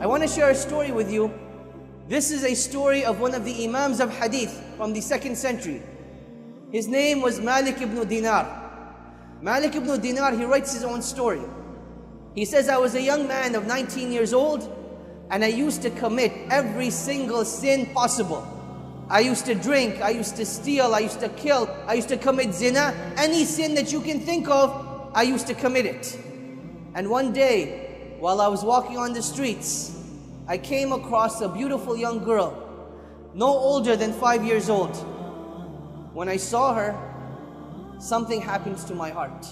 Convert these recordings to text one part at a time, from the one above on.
I want to share a story with you. This is a story of one of the Imams of Hadith from the 2nd century. His name was Malik ibn Dinar. Malik ibn Dinar, he writes his own story. He says, I was a young man of 19 years old and I used to commit every single sin possible. I used to drink, I used to steal, I used to kill, I used to commit zina. Any sin that you can think of, I used to commit it. And one day, while I was walking on the streets, I came across a beautiful young girl, no older than 5 years old. When I saw her, something happened to my heart.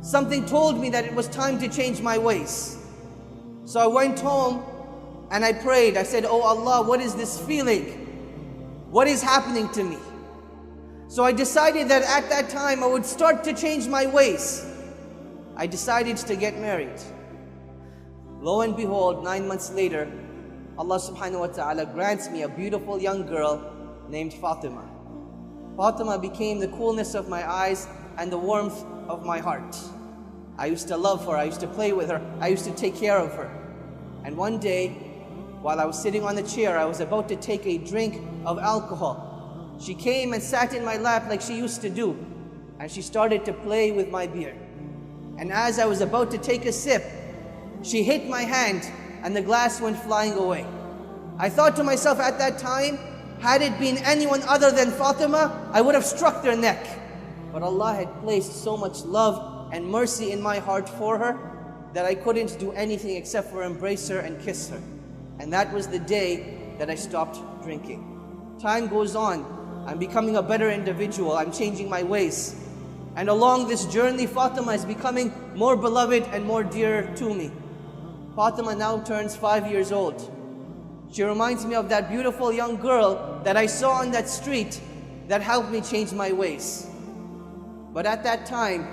Something told me that it was time to change my ways. So I went home and I prayed. I said, oh Allah, what is this feeling? What is happening to me? So I decided that at that time I would start to change my ways. I decided to get married. Lo and behold, 9 months later, Allah subhanahu wa ta'ala grants me a beautiful young girl named Fatima. Fatima became the coolness of my eyes and the warmth of my heart. I used to love her, I used to play with her, I used to take care of her. And one day, while I was sitting on the chair, I was about to take a drink of alcohol. She came and sat in my lap like she used to do, and she started to play with my beard. And as I was about to take a sip, she hit my hand and the glass went flying away. I thought to myself at that time, had it been anyone other than Fatima, I would have struck their neck. But Allah had placed so much love and mercy in my heart for her that I couldn't do anything except for embrace her and kiss her. And that was the day that I stopped drinking. Time goes on, I'm becoming a better individual, I'm changing my ways. And along this journey, Fatima is becoming more beloved and more dear to me. Fatima now turns 5 years old. She reminds me of that beautiful young girl that I saw on that street that helped me change my ways. But at that time,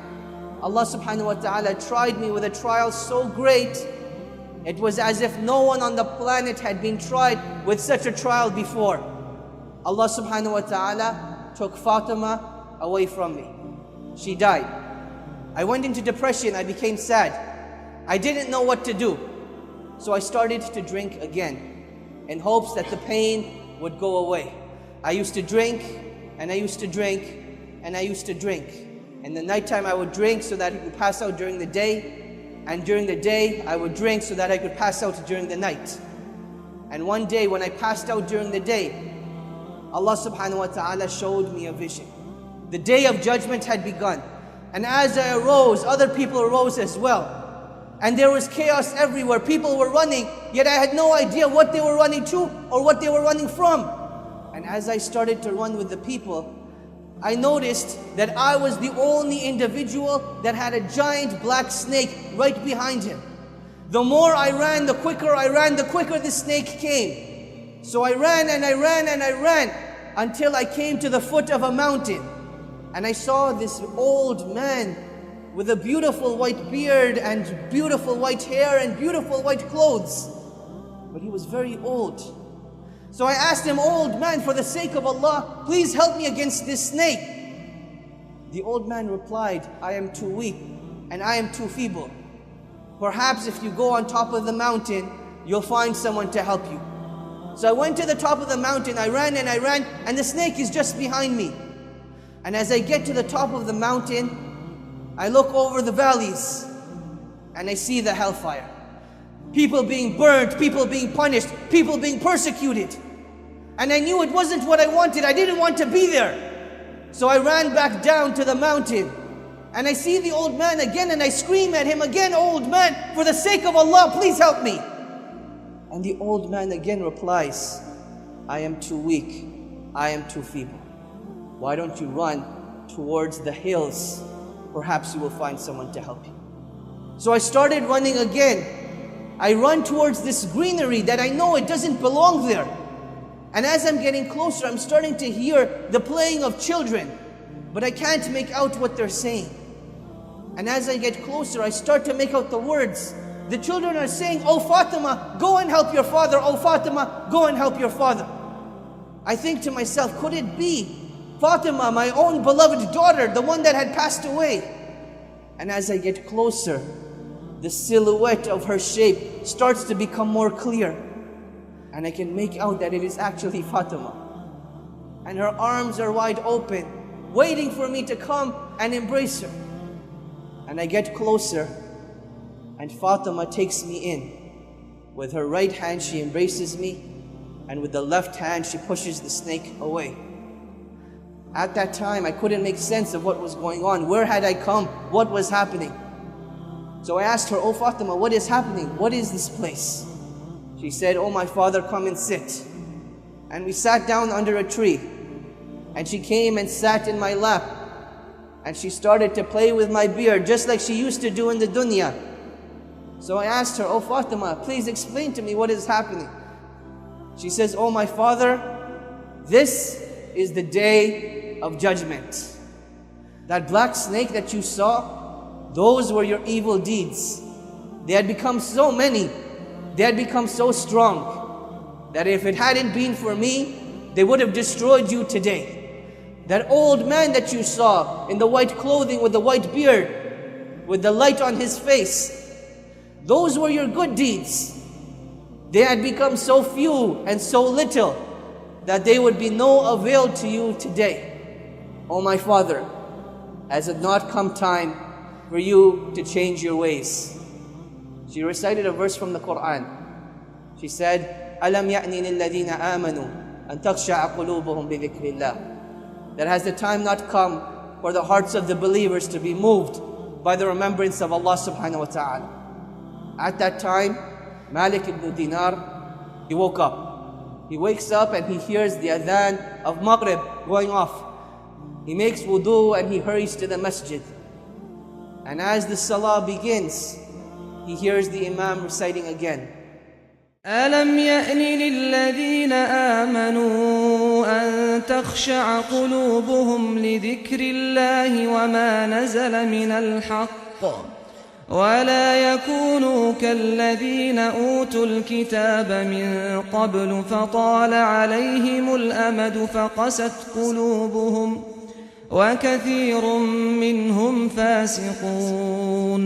Allah subhanahu wa ta'ala tried me with a trial so great, it was as if no one on the planet had been tried with such a trial before. Allah subhanahu wa ta'ala took Fatima away from me. She died. I went into depression, I became sad. I didn't know what to do. So I started to drink again, in hopes that the pain would go away. I used to drink, and I used to drink, and I used to drink. In the nighttime I would drink so that I could pass out during the day, and during the day I would drink so that I could pass out during the night. And one day when I passed out during the day, Allah subhanahu wa ta'ala showed me a vision. The day of judgment had begun, and as I arose, other people arose as well. And there was chaos everywhere. People were running, yet I had no idea what they were running to or what they were running from. And as I started to run with the people, I noticed that I was the only individual that had a giant black snake right behind him. The more I ran, the quicker I ran, the quicker the snake came. So I ran and I ran and I ran until I came to the foot of a mountain. And I saw this old man with a beautiful white beard and beautiful white hair and beautiful white clothes. But he was very old. So I asked him, old man, for the sake of Allah, please help me against this snake. The old man replied, I am too weak and I am too feeble. Perhaps if you go on top of the mountain, you'll find someone to help you. So I went to the top of the mountain, I ran, and the snake is just behind me. And as I get to the top of the mountain, I look over the valleys and I see the hellfire. People being burned, people being punished, people being persecuted. And I knew it wasn't what I wanted. I didn't want to be there. So I ran back down to the mountain and I see the old man again and I scream at him again, old man, for the sake of Allah, please help me. And the old man again replies, I am too weak, I am too feeble. Why don't you run towards the hills? Perhaps you will find someone to help you. So I started running again. I run towards this greenery that I know it doesn't belong there. And as I'm getting closer, I'm starting to hear the playing of children, but I can't make out what they're saying. And as I get closer, I start to make out the words. The children are saying, oh Fatima, go and help your father. Oh Fatima, go and help your father. I think to myself, could it be Fatima, my own beloved daughter, the one that had passed away? And as I get closer, the silhouette of her shape starts to become more clear. And I can make out that it is actually Fatima. And her arms are wide open, waiting for me to come and embrace her. And I get closer, and Fatima takes me in. With her right hand she embraces me, and with the left hand she pushes the snake away. At that time I couldn't make sense of what was going on. Where had I come? What was happening? So I asked her, "Oh Fatima, what is happening? What is this place?" She said, "Oh my father, come and sit." And we sat down under a tree. And she came and sat in my lap. And she started to play with my beard, just like she used to do in the dunya. So I asked her, "Oh Fatima, please explain to me what is happening." She says, "Oh my father, this is the day of judgment. That black snake that you saw, those were your evil deeds. They had become so many, they had become so strong, that if it hadn't been for me, they would have destroyed you today. That old man that you saw in the white clothing with the white beard, with the light on his face, those were your good deeds. They had become so few and so little that they would be no avail to you today. Oh my father, has it not come time for you to change your ways?" She recited a verse from the Quran. She said, "Alam ya'ni lilladhina amanu an takhsha'a qulubuhum bi dhikrillah." That has the time not come for the hearts of the believers to be moved by the remembrance of Allah subhanahu wa ta'ala. At that time, Malik ibn Dinar, he woke up. He wakes up and he hears the adhan of Maghrib going off. He makes wudu and he hurries to the masjid. And as the salah begins, he hears the imam reciting again. أَلَمْ يَأْنِ لِلَّذِينَ آمَنُوا أَن تَخْشَعَ قُلُوبُهُمْ لِذِكْرِ اللَّهِ وَمَا نَزَلَ مِنَ الْحَقِّ وَلَا يَكُونُوا كَالَّذِينَ أُوتُوا الْكِتَابَ مِنْ قَبْلُ فَطَالَ عَلَيْهِمُ الْأَمَدُ فَقَسَتْ قُلُوبُهُمْ وَكَثِيرٌ مِّنْهُمْ فَاسِقُونَ.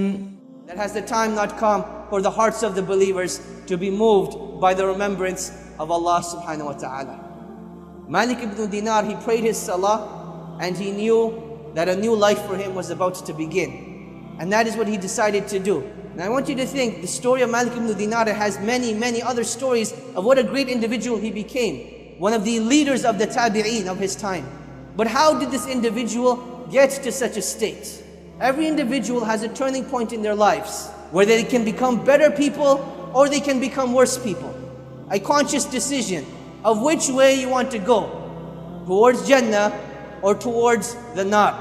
That has the time not come for the hearts of the believers to be moved by the remembrance of Allah subhanahu wa ta'ala. Malik ibn Dinar, he prayed his salah and he knew that a new life for him was about to begin. And that is what he decided to do. Now I want you to think, the story of Malik ibn Dinar has many other stories of what a great individual he became. One of the leaders of the tabi'een of his time. But how did this individual get to such a state? Every individual has a turning point in their lives where they can become better people or they can become worse people. A conscious decision of which way you want to go, towards Jannah or towards the Nar.